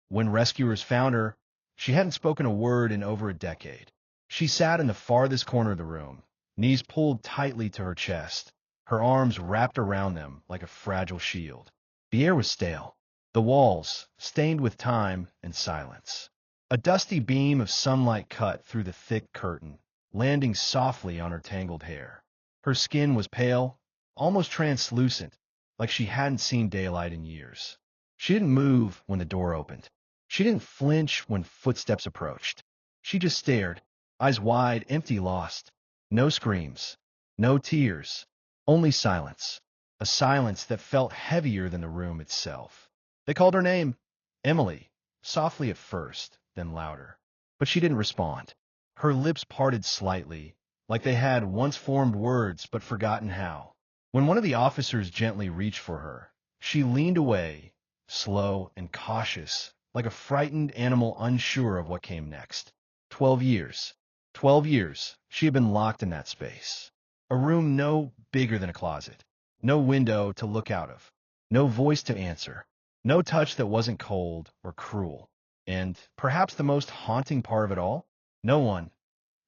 When rescuers found her, she hadn't spoken a word in over a decade. She sat in the farthest corner of the room, knees pulled tightly to her chest, her arms wrapped around them like a fragile shield. The air was stale, the walls stained with time and silence. A dusty beam of sunlight cut through the thick curtain, landing softly on her tangled hair. Her skin was pale, almost translucent, like she hadn't seen daylight in years. She didn't move when the door opened. She didn't flinch when footsteps approached. She just stared, eyes wide, empty, lost. No screams, no tears, only silence. A silence that felt heavier than the room itself. They called her name, Emily, softly at first, then louder. But she didn't respond. Her lips parted slightly, like they had once formed words but forgotten how. When one of the officers gently reached for her, she leaned away, slow and cautious, like a frightened animal unsure of what came next. 12 years. 12 years she had been locked in that space. A room no bigger than a closet. No window to look out of. No voice to answer. No touch that wasn't cold or cruel. And perhaps the most haunting part of it all? No one,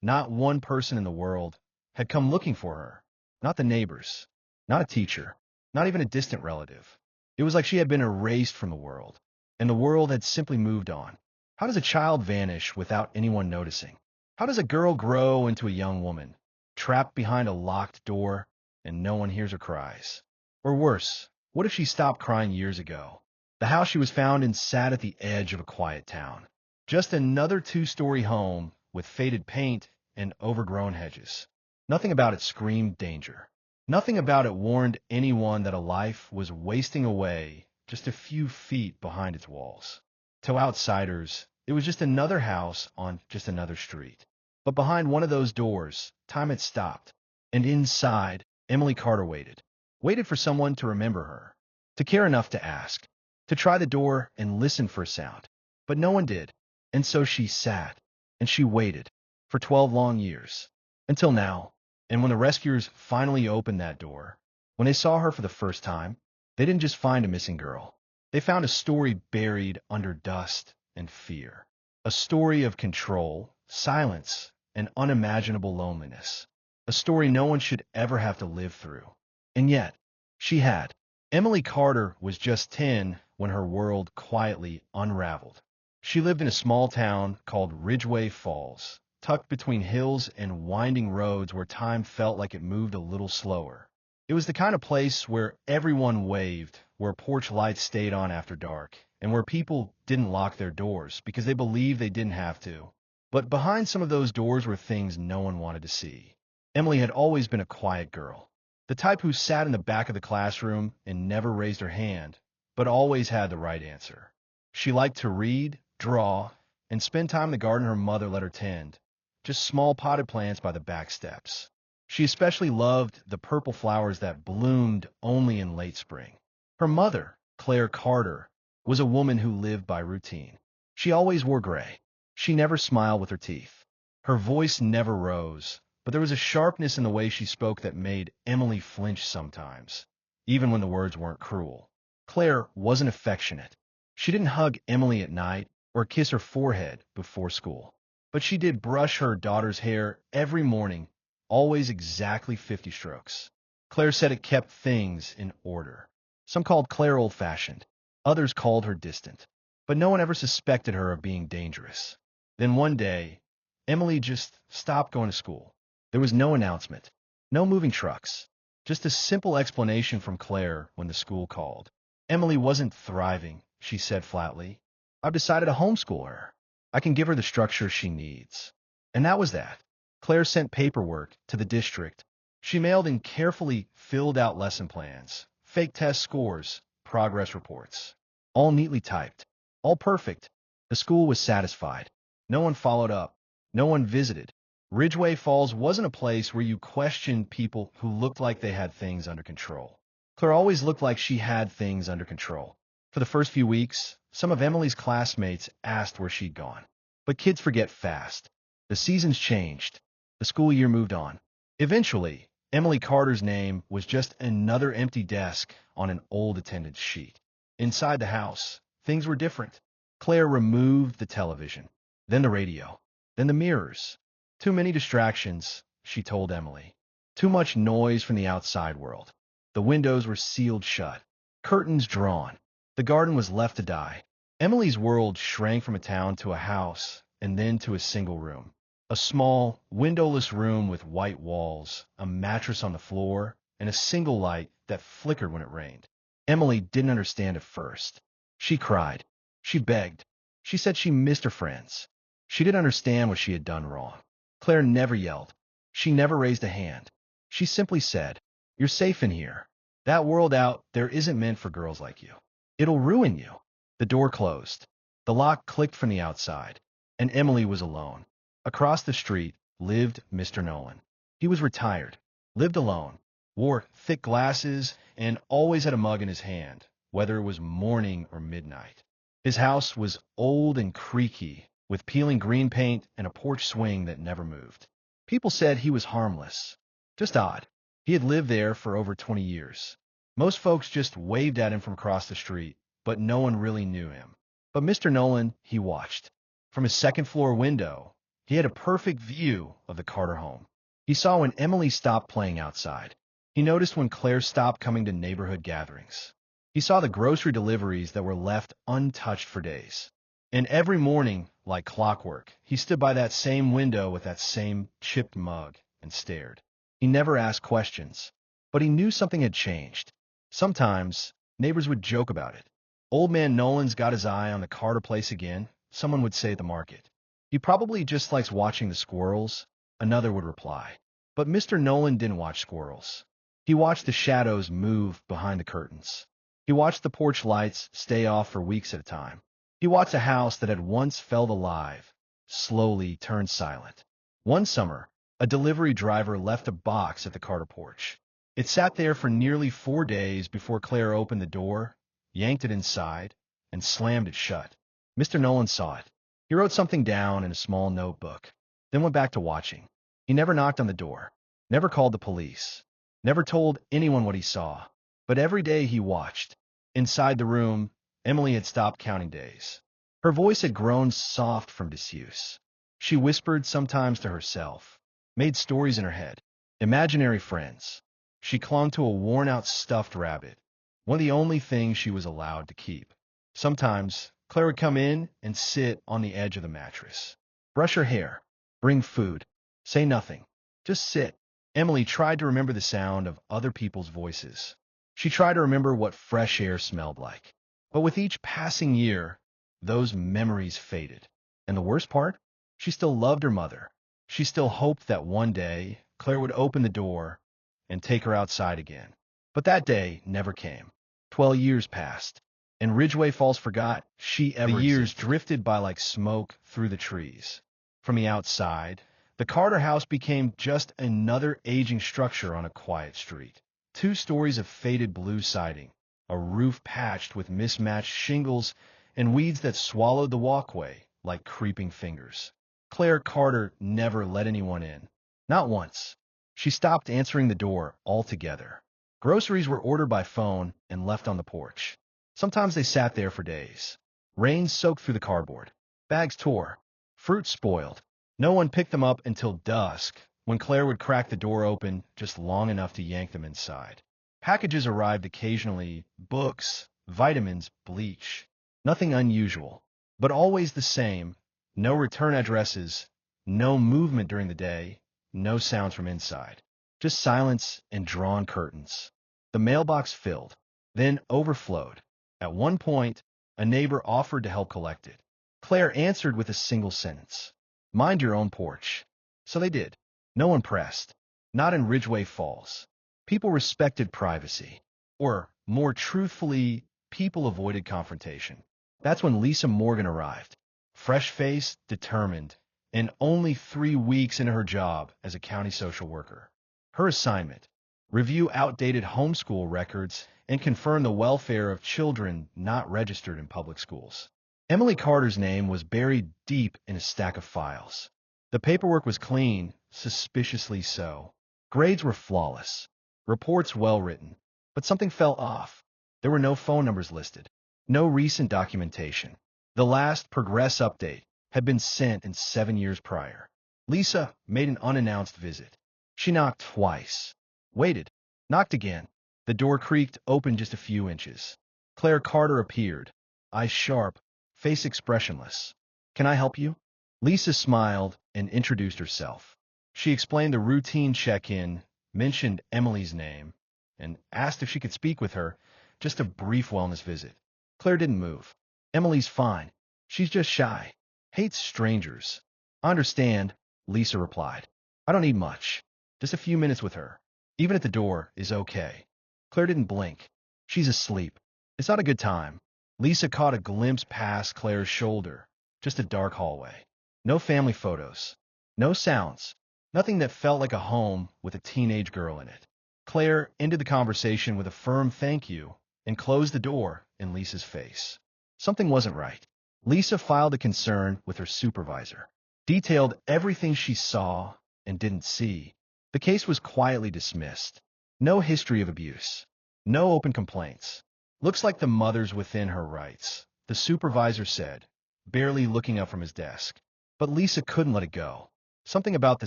not one person in the world, had come looking for her. Not the neighbors. Not a teacher. Not even a distant relative. It was like she had been erased from the world, and the world had simply moved on. How does a child vanish without anyone noticing? How does a girl grow into a young woman, trapped behind a locked door, and no one hears her cries? Or worse, what if she stopped crying years ago? The house she was found in sat at the edge of a quiet town. Just another two-story home with faded paint and overgrown hedges. Nothing about it screamed danger. Nothing about it warned anyone that a life was wasting away just a few feet behind its walls. To outsiders, it was just another house on just another street. But behind one of those doors, time had stopped. And inside, Emily Carter waited. Waited for someone to remember her. To care enough to ask. To try the door and listen for a sound. But no one did. And so she sat. And she waited. For 12 long years. Until now. And when the rescuers finally opened that door, when they saw her for the first time, they didn't just find a missing girl. They found a story buried under dust and fear. A story of control, silence, and unimaginable loneliness. A story no one should ever have to live through. And yet, she had. Emily Carter was just 10 when her world quietly unraveled. She lived in a small town called Ridgway Falls, tucked between hills and winding roads where time felt like it moved a little slower. It was the kind of place where everyone waved, where porch lights stayed on after dark, and where people didn't lock their doors because they believed they didn't have to. But behind some of those doors were things no one wanted to see. Emily had always been a quiet girl, the type who sat in the back of the classroom and never raised her hand, but always had the right answer. She liked to read, draw, and spend time in the garden her mother let her tend, just small potted plants by the back steps. She especially loved the purple flowers that bloomed only in late spring. Her mother, Claire Carter, was a woman who lived by routine. She always wore gray. She never smiled with her teeth. Her voice never rose, but there was a sharpness in the way she spoke that made Emily flinch sometimes, even when the words weren't cruel. Claire wasn't affectionate. She didn't hug Emily at night or kiss her forehead before school. But she did brush her daughter's hair every morning, always exactly 50 strokes. Claire said it kept things in order. Some called Claire old-fashioned. Others called her distant. But no one ever suspected her of being dangerous. Then one day, Emily just stopped going to school. There was no announcement, no moving trucks, just a simple explanation from Claire when the school called. Emily wasn't thriving, she said flatly. I've decided to homeschool her. I can give her the structure she needs. And that was that. Claire sent paperwork to the district. She mailed in carefully filled out lesson plans, fake test scores, progress reports. All neatly typed. All perfect. The school was satisfied. No one followed up. No one visited. Ridgway Falls wasn't a place where you questioned people who looked like they had things under control. Claire always looked like she had things under control. For the first few weeks, some of Emily's classmates asked where she'd gone. But kids forget fast. The seasons changed. The school year moved on. Eventually, Emily Carter's name was just another empty desk on an old attendance sheet. Inside the house, things were different. Claire removed the television, then the radio, then the mirrors. Too many distractions, she told Emily. Too much noise from the outside world. The windows were sealed shut, curtains drawn. The garden was left to die. Emily's world shrank from a town to a house, and then to a single room. A small, windowless room with white walls, a mattress on the floor, and a single light that flickered when it rained. Emily didn't understand at first. She cried. She begged. She said she missed her friends. She didn't understand what she had done wrong. Claire never yelled. She never raised a hand. She simply said, "You're safe in here. That world out there isn't meant for girls like you. It'll ruin you." The door closed. The lock clicked from the outside, and Emily was alone. Across the street lived Mr. Nolan. He was retired, lived alone, wore thick glasses, and always had a mug in his hand, whether it was morning or midnight. His house was old and creaky, with peeling green paint and a porch swing that never moved. People said he was harmless. Just odd. He had lived there for over 20 years. Most folks just waved at him from across the street, but no one really knew him. But Mr. Nolan, he watched. From his second-floor window, he had a perfect view of the Carter home. He saw when Emily stopped playing outside. He noticed when Claire stopped coming to neighborhood gatherings. He saw the grocery deliveries that were left untouched for days. And every morning, like clockwork, he stood by that same window with that same chipped mug and stared. He never asked questions, but he knew something had changed. Sometimes, neighbors would joke about it. "Old man Nolan's got his eye on the Carter place again," someone would say at the market. "He probably just likes watching the squirrels," another would reply. But Mr. Nolan didn't watch squirrels. He watched the shadows move behind the curtains. He watched the porch lights stay off for weeks at a time. He watched a house that had once felt alive slowly turn silent. One summer, a delivery driver left a box at the Carter porch. It sat there for nearly 4 days before Claire opened the door, yanked it inside, and slammed it shut. Mr. Nolan saw it. He wrote something down in a small notebook, then went back to watching. He never knocked on the door, never called the police, never told anyone what he saw. But every day he watched. Inside the room, Emily had stopped counting days. Her voice had grown soft from disuse. She whispered sometimes to herself, made stories in her head, imaginary friends. She clung to a worn-out stuffed rabbit, one of the only things she was allowed to keep. Sometimes, Claire would come in and sit on the edge of the mattress, brush her hair, bring food, say nothing, just sit. Emily tried to remember the sound of other people's voices. She tried to remember what fresh air smelled like. But with each passing year, those memories faded. And the worst part? She still loved her mother. She still hoped that one day Claire would open the door and take her outside again. But that day never came. 12 years passed, and Ridgway Falls forgot she ever existed. The years drifted by like smoke through the trees. From the outside, the Carter house became just another aging structure on a quiet street. 2 stories of faded blue siding, a roof patched with mismatched shingles, and weeds that swallowed the walkway like creeping fingers. Claire Carter never let anyone in. Not once. She stopped answering the door altogether. Groceries were ordered by phone and left on the porch. Sometimes they sat there for days. Rain soaked through the cardboard. Bags tore. Fruit spoiled. No one picked them up until dusk, when Claire would crack the door open just long enough to yank them inside. Packages arrived occasionally, books, vitamins, bleach. Nothing unusual, but always the same. No return addresses, no movement during the day, no sounds from inside. Just silence and drawn curtains. The mailbox filled, then overflowed. At one point, a neighbor offered to help collect it. Claire answered with a single sentence. "Mind your own porch." So they did. No one pressed. Not in Ridgway Falls. People respected privacy. Or, more truthfully, people avoided confrontation. That's when Lisa Morgan arrived. Fresh-faced, determined, and only 3 weeks into her job as a county social worker. Her assignment: review outdated homeschool records and confirm the welfare of children not registered in public schools. Emily Carter's name was buried deep in a stack of files. The paperwork was clean, suspiciously so. Grades were flawless. Reports well-written. But something fell off. There were no phone numbers listed. No recent documentation. The last progress update had been sent in 7 years prior. Lisa made an unannounced visit. She knocked twice, waited, knocked again. The door creaked open just a few inches. Claire Carter appeared, eyes sharp, face expressionless. "Can I help you?" Lisa smiled and introduced herself. She explained the routine check-in, mentioned Emily's name, and asked if she could speak with her, just a brief wellness visit. Claire didn't move. "Emily's fine. She's just shy. Hates strangers." "I understand," Lisa replied. "I don't need much. Just a few minutes with her. Even at the door is okay." Claire didn't blink. "She's asleep. It's not a good time." Lisa caught a glimpse past Claire's shoulder, just a dark hallway. No family photos. No sounds. Nothing that felt like a home with a teenage girl in it. Claire ended the conversation with a firm thank you and closed the door in Lisa's face. Something wasn't right. Lisa filed a concern with her supervisor, detailed everything she saw and didn't see. The case was quietly dismissed. No history of abuse. No open complaints. "Looks like the mother's within her rights," the supervisor said, barely looking up from his desk. But Lisa couldn't let it go. Something about the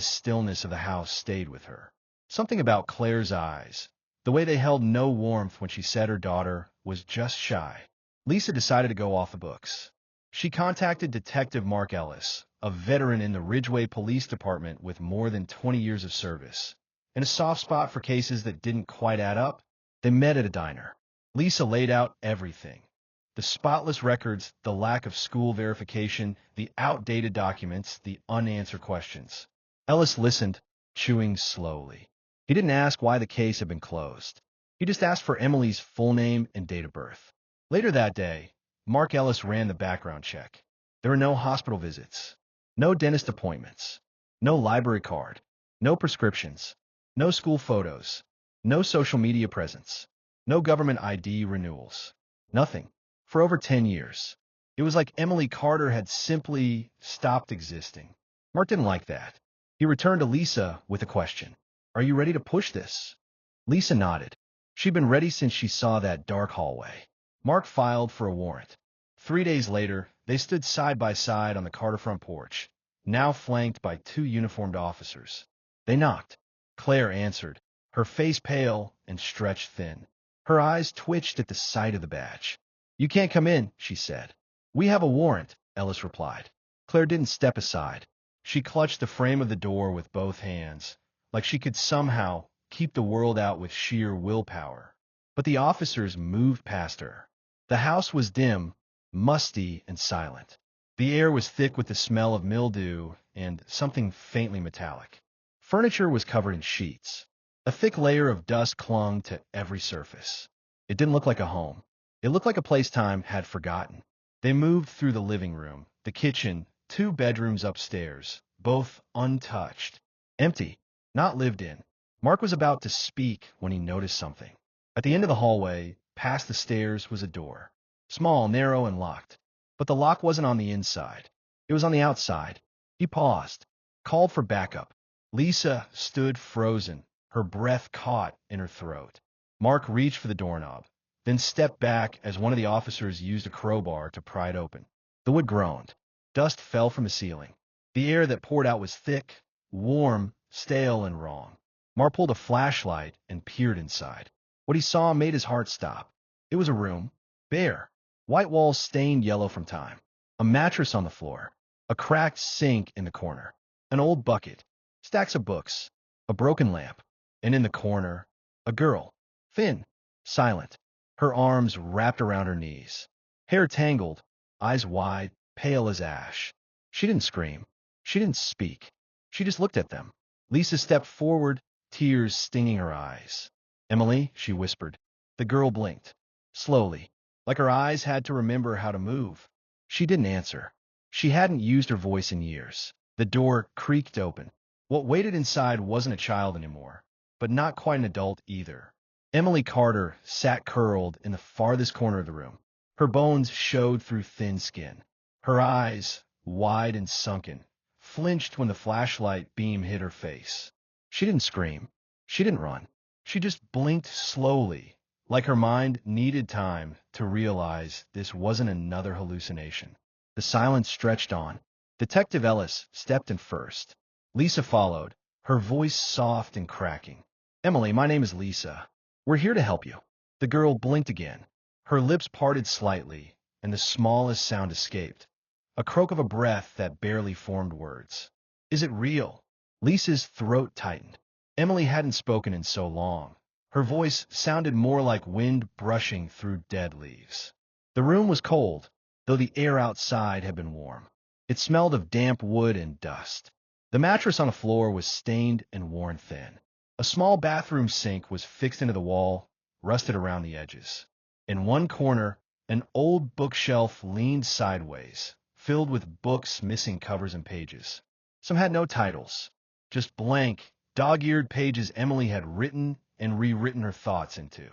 stillness of the house stayed with her. Something about Claire's eyes, the way they held no warmth when she said her daughter was just shy. Lisa decided to go off the books. She contacted Detective Mark Ellis, a veteran in the Ridgeway Police Department with more than 20 years of service. And a soft spot for cases that didn't quite add up, they met at a diner. Lisa laid out everything. The spotless records, the lack of school verification, the outdated documents, the unanswered questions. Ellis listened, chewing slowly. He didn't ask why the case had been closed. He just asked for Emily's full name and date of birth. Later that day, Mark Ellis ran the background check. There were no hospital visits, no dentist appointments, no library card, no prescriptions, no school photos, no social media presence, no government ID renewals. Nothing. For over 10 years. It was like Emily Carter had simply stopped existing. Mark didn't like that. He returned to Lisa with a question. "Are you ready to push this?" Lisa nodded. She'd been ready since she saw that dark hallway. Mark filed for a warrant. 3 days later, they stood side by side on the Carter front porch, now flanked by 2 uniformed officers. They knocked. Claire answered, her face pale and stretched thin. Her eyes twitched at the sight of the badge. "You can't come in," she said. "We have a warrant," Ellis replied. Claire didn't step aside. She clutched the frame of the door with both hands, like she could somehow keep the world out with sheer willpower. But the officers moved past her. The house was dim, musty, and silent. The air was thick with the smell of mildew and something faintly metallic. Furniture was covered in sheets. A thick layer of dust clung to every surface. It didn't look like a home. It looked like a place time had forgotten. They moved through the living room, the kitchen, 2 bedrooms upstairs, both untouched. Empty, not lived in. Mark was about to speak when he noticed something. At the end of the hallway, past the stairs, was a door. Small, narrow, and locked. But the lock wasn't on the inside. It was on the outside. He paused, called for backup. Lisa stood frozen, her breath caught in her throat. Mark reached for the doorknob, then stepped back as one of the officers used a crowbar to pry it open. The wood groaned. Dust fell from the ceiling. The air that poured out was thick, warm, stale, and wrong. Mark pulled a flashlight and peered inside. What he saw made his heart stop. It was a room, bare, white walls stained yellow from time, a mattress on the floor, a cracked sink in the corner, an old bucket, stacks of books, a broken lamp, and in the corner, a girl, thin, silent, her arms wrapped around her knees, hair tangled, eyes wide, pale as ash. She didn't scream. She didn't speak. She just looked at them. Lisa stepped forward, tears stinging her eyes. "Emily," she whispered. The girl blinked, slowly, like her eyes had to remember how to move. She didn't answer. She hadn't used her voice in years. The door creaked open. What waited inside wasn't a child anymore, but not quite an adult either. Emily Carter sat curled in the farthest corner of the room. Her bones showed through thin skin. Her eyes, wide and sunken, flinched when the flashlight beam hit her face. She didn't scream. She didn't run. She just blinked slowly, like her mind needed time to realize this wasn't another hallucination. The silence stretched on. Detective Ellis stepped in first. Lisa followed, her voice soft and cracking. Emily, my name is Lisa. We're here to help you. The girl blinked again. Her lips parted slightly, and the smallest sound escaped. A croak of a breath that barely formed words. Is it real? Lisa's throat tightened. Emily hadn't spoken in so long. Her voice sounded more like wind brushing through dead leaves. The room was cold, though the air outside had been warm. It smelled of damp wood and dust. The mattress on the floor was stained and worn thin. A small bathroom sink was fixed into the wall, rusted around the edges. In one corner, an old bookshelf leaned sideways, filled with books missing covers and pages. Some had no titles, just blank, dog-eared pages Emily had written and rewritten her thoughts into.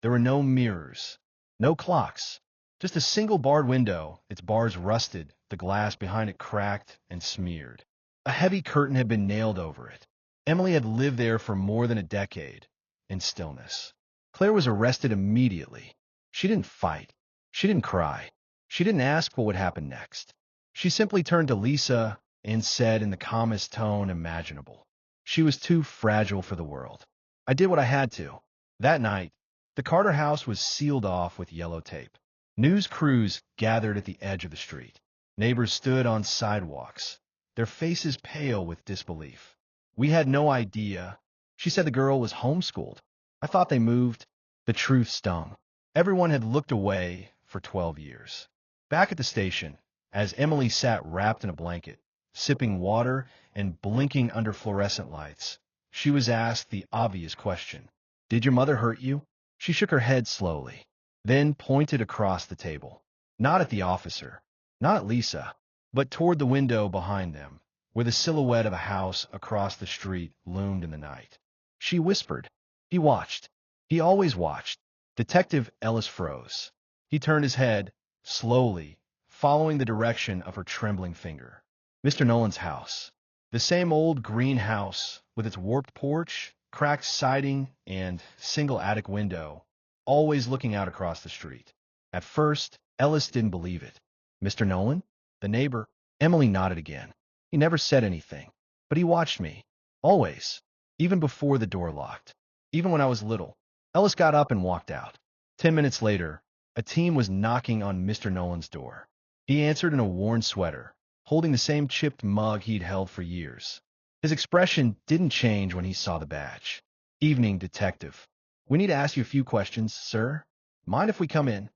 There were no mirrors, no clocks, just a single barred window, its bars rusted, the glass behind it cracked and smeared. A heavy curtain had been nailed over it. Emily had lived there for more than a decade, in stillness. Claire was arrested immediately. She didn't fight. She didn't cry. She didn't ask what would happen next. She simply turned to Lisa and said in the calmest tone imaginable, she was too fragile for the world. I did what I had to. That night, the Carter house was sealed off with yellow tape. News crews gathered at the edge of the street. Neighbors stood on sidewalks, their faces pale with disbelief. We had no idea. She said the girl was homeschooled. I thought they moved. The truth stung. Everyone had looked away for 12 years. Back at the station, as Emily sat wrapped in a blanket, sipping water and blinking under fluorescent lights, she was asked the obvious question. Did your mother hurt you? She shook her head slowly, then pointed across the table. Not at the officer, not at Lisa, but toward the window behind them, where the silhouette of a house across the street loomed in the night. She whispered. He watched. He always watched. Detective Ellis froze. He turned his head, slowly, following the direction of her trembling finger. Mr. Nolan's house. The same old green house, with its warped porch, cracked siding, and single attic window, always looking out across the street. At first, Ellis didn't believe it. Mr. Nolan? The neighbor? Emily nodded again. He never said anything, but he watched me. Always. Even before the door locked. Even when I was little. Ellis got up and walked out. 10 minutes later, a team was knocking on Mr. Nolan's door. He answered in a worn sweater, holding the same chipped mug he'd held for years. His expression didn't change when he saw the badge. Evening, detective. We need to ask you a few questions, sir. Mind if we come in?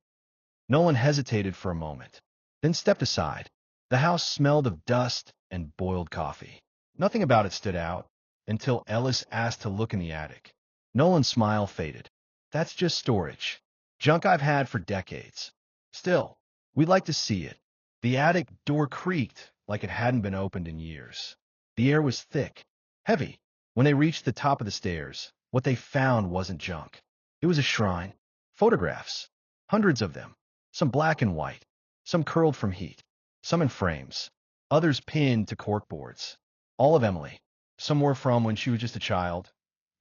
Nolan hesitated for a moment, then stepped aside. The house smelled of dust and boiled coffee. Nothing about it stood out, until Ellis asked to look in the attic. Nolan's smile faded. That's just storage. Junk I've had for decades. Still, we'd like to see it. The attic door creaked like it hadn't been opened in years. The air was thick, heavy. When they reached the top of the stairs, what they found wasn't junk. It was a shrine. Photographs. Hundreds of them. Some black and white. Some curled from heat. Some in frames. Others pinned to corkboards. All of Emily. Some were from when she was just a child,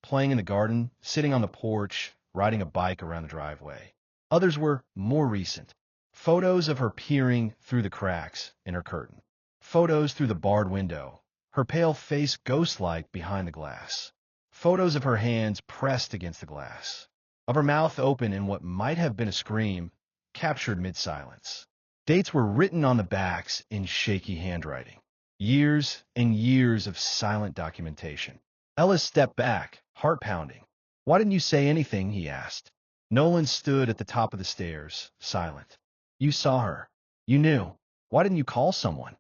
playing in the garden, sitting on the porch, riding a bike around the driveway. Others were more recent. Photos of her peering through the cracks in her curtain. Photos through the barred window, her pale face ghost-like behind the glass. Photos of her hands pressed against the glass. Of her mouth open in what might have been a scream, captured mid-silence. Dates were written on the backs in shaky handwriting. Years and years of silent documentation. Ellis stepped back, heart pounding. Why didn't you say anything? He asked. Nolan stood at the top of the stairs, silent. You saw her. You knew. Why didn't you call someone?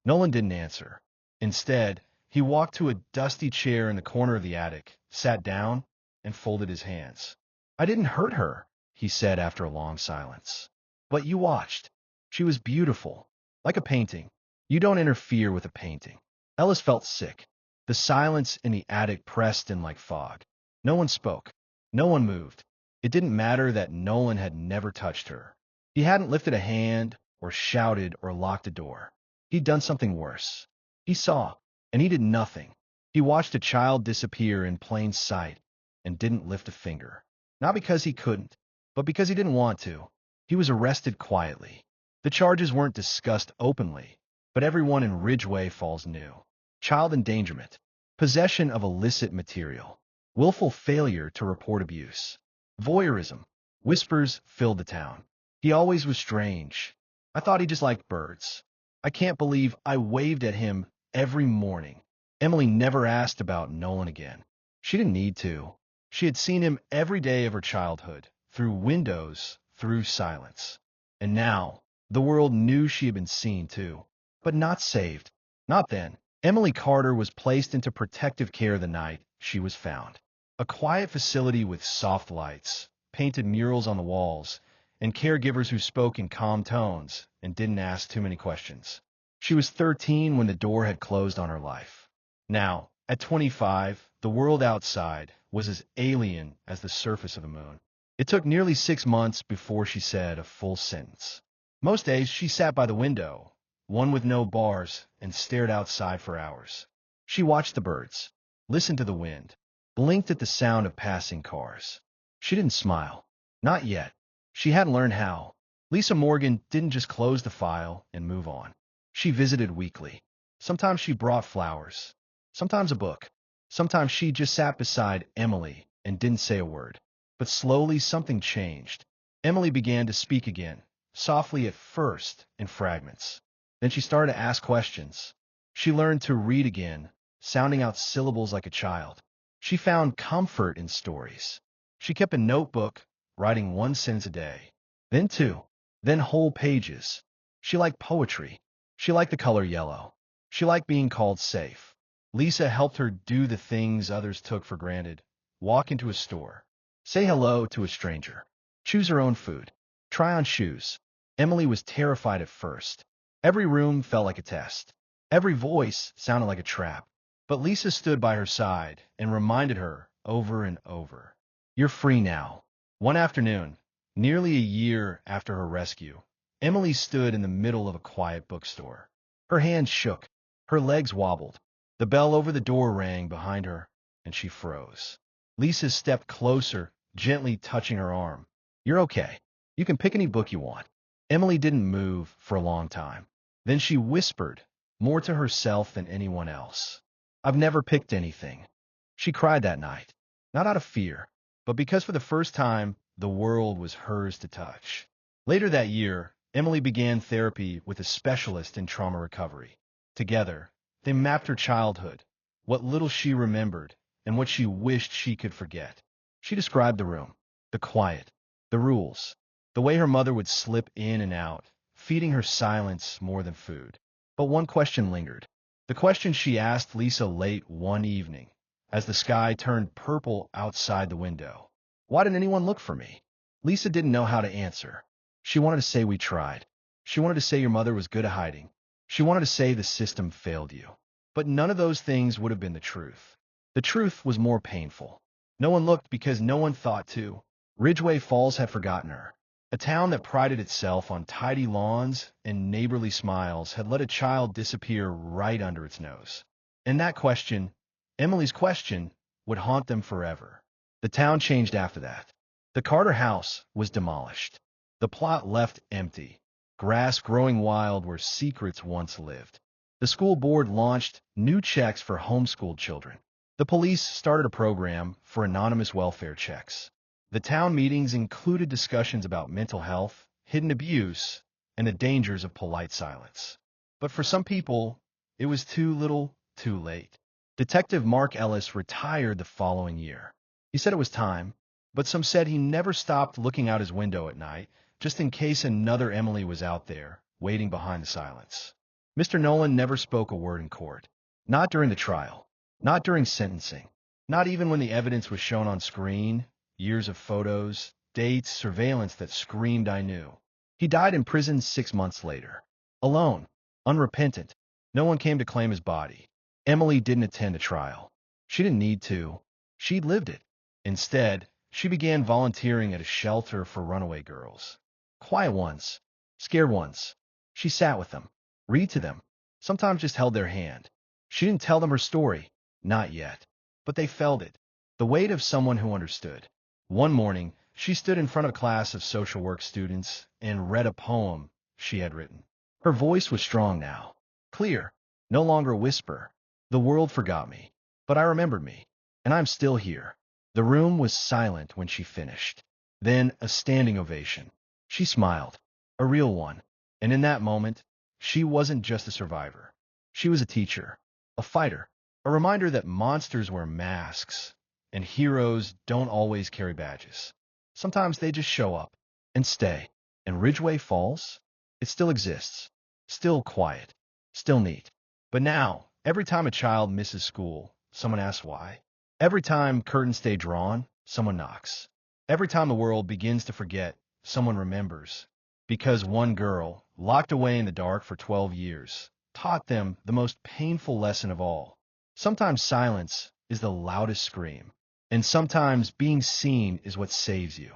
Nolan didn't answer. Instead, he walked to a dusty chair in the corner of the attic, sat down, and folded his hands. I didn't hurt her, he said after a long silence. But you watched. She was beautiful, like a painting. You don't interfere with a painting. Ellis felt sick. The silence in the attic pressed in like fog. No one spoke. No one moved. It didn't matter that Nolan had never touched her. He hadn't lifted a hand, or shouted, or locked a door. He'd done something worse. He saw, and he did nothing. He watched a child disappear in plain sight and didn't lift a finger. Not because he couldn't, but because he didn't want to. He was arrested quietly. The charges weren't discussed openly, but everyone in Ridgeway Falls knew. Child endangerment, possession of illicit material, willful failure to report abuse, voyeurism. Whispers filled the town. He always was strange. I thought he just liked birds. I can't believe I waved at him every morning. Emily never asked about Nolan again. She didn't need to. She had seen him every day of her childhood, through windows, through silence. And now, the world knew she had been seen too, but not saved. Not then. Emily Carter was placed into protective care the night she was found. A quiet facility with soft lights, painted murals on the walls, and caregivers who spoke in calm tones and didn't ask too many questions. She was 13 when the door had closed on her life. Now, at 25, the world outside was as alien as the surface of the moon. It took nearly 6 months before she said a full sentence. Most days she sat by the window, one with no bars, and stared outside for hours. She watched the birds, listened to the wind, blinked at the sound of passing cars. She didn't smile. Not yet. She hadn't learned how. Lisa Morgan didn't just close the file and move on. She visited weekly. Sometimes she brought flowers. Sometimes a book. Sometimes she just sat beside Emily and didn't say a word. But slowly something changed. Emily began to speak again, softly at first, in fragments. Then she started to ask questions. She learned to read again, sounding out syllables like a child. She found comfort in stories. She kept a notebook, writing 1 sentence a day. Then 2. Then whole pages. She liked poetry. She liked the color yellow. She liked being called safe. Lisa helped her do the things others took for granted. Walk into a store. Say hello to a stranger. Choose her own food. Try on shoes. Emily was terrified at first. Every room felt like a test. Every voice sounded like a trap. But Lisa stood by her side and reminded her over and over. You're free now. One afternoon, nearly a year after her rescue, Emily stood in the middle of a quiet bookstore. Her hands shook. Her legs wobbled. The bell over the door rang behind her, and she froze. Lisa stepped closer, gently touching her arm. You're okay. You can pick any book you want. Emily didn't move for a long time. Then she whispered, more to herself than anyone else. I've never picked anything. She cried that night, not out of fear, but because for the first time, the world was hers to touch. Later that year, Emily began therapy with a specialist in trauma recovery. Together, they mapped her childhood, what little she remembered, and what she wished she could forget. She described the room, the quiet, the rules, the way her mother would slip in and out, feeding her silence more than food. But one question lingered. The question she asked Lisa late one evening, as the sky turned purple outside the window. Why didn't anyone look for me? Lisa didn't know how to answer. She wanted to say we tried. She wanted to say your mother was good at hiding. She wanted to say the system failed you. But none of those things would have been the truth. The truth was more painful. No one looked because no one thought to. Ridgeway Falls had forgotten her. A town that prided itself on tidy lawns and neighborly smiles had let a child disappear right under its nose. And that question, Emily's question, would haunt them forever. The town changed after that. The Carter house was demolished. The plot left empty, grass growing wild where secrets once lived. The school board launched new checks for homeschooled children. The police started a program for anonymous welfare checks. The town meetings included discussions about mental health, hidden abuse, and the dangers of polite silence. But for some people, it was too little, too late. Detective Mark Ellis retired the following year. He said it was time, but some said he never stopped looking out his window at night, just in case another Emily was out there, waiting behind the silence. Mr. Nolan never spoke a word in court. Not during the trial. Not during sentencing. Not even when the evidence was shown on screen. Years of photos, dates, surveillance that screamed I knew. He died in prison 6 months later. Alone. Unrepentant. No one came to claim his body. Emily didn't attend the trial. She didn't need to. She'd lived it. Instead, she began volunteering at a shelter for runaway girls. Quiet ones. Scared ones. She sat with them. Read to them. Sometimes just held their hand. She didn't tell them her story. Not yet. But they felt it. The weight of someone who understood. One morning, she stood in front of a class of social work students and read a poem she had written. Her voice was strong now, clear, no longer a whisper. The world forgot me, but I remembered me, and I'm still here. The room was silent when she finished. Then a standing ovation. She smiled, a real one, and in that moment, she wasn't just a survivor. She was a teacher, a fighter, a reminder that monsters wear masks, and heroes don't always carry badges. Sometimes they just show up and stay. And Ridgeway Falls? It still exists, still quiet, still neat. But now, every time a child misses school, someone asks why. Every time curtains stay drawn, someone knocks. Every time the world begins to forget, someone remembers. Because one girl, locked away in the dark for 12 years, taught them the most painful lesson of all. Sometimes silence is the loudest scream, and sometimes being seen is what saves you.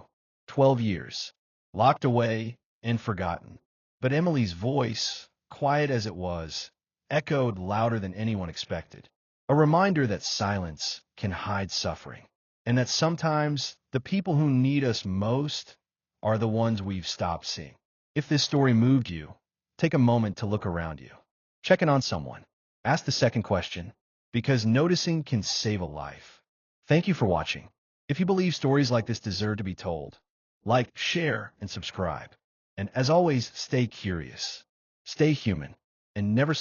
12 years, locked away and forgotten. But Emily's voice, quiet as it was, echoed louder than anyone expected. A reminder that silence can hide suffering, and that sometimes the people who need us most are the ones we've stopped seeing. If this story moved you, take a moment to look around you. Check in on someone. Ask the second question, because noticing can save a life. Thank you for watching. If you believe stories like this deserve to be told, like, share, and subscribe. And as always, stay curious, stay human, and never stop.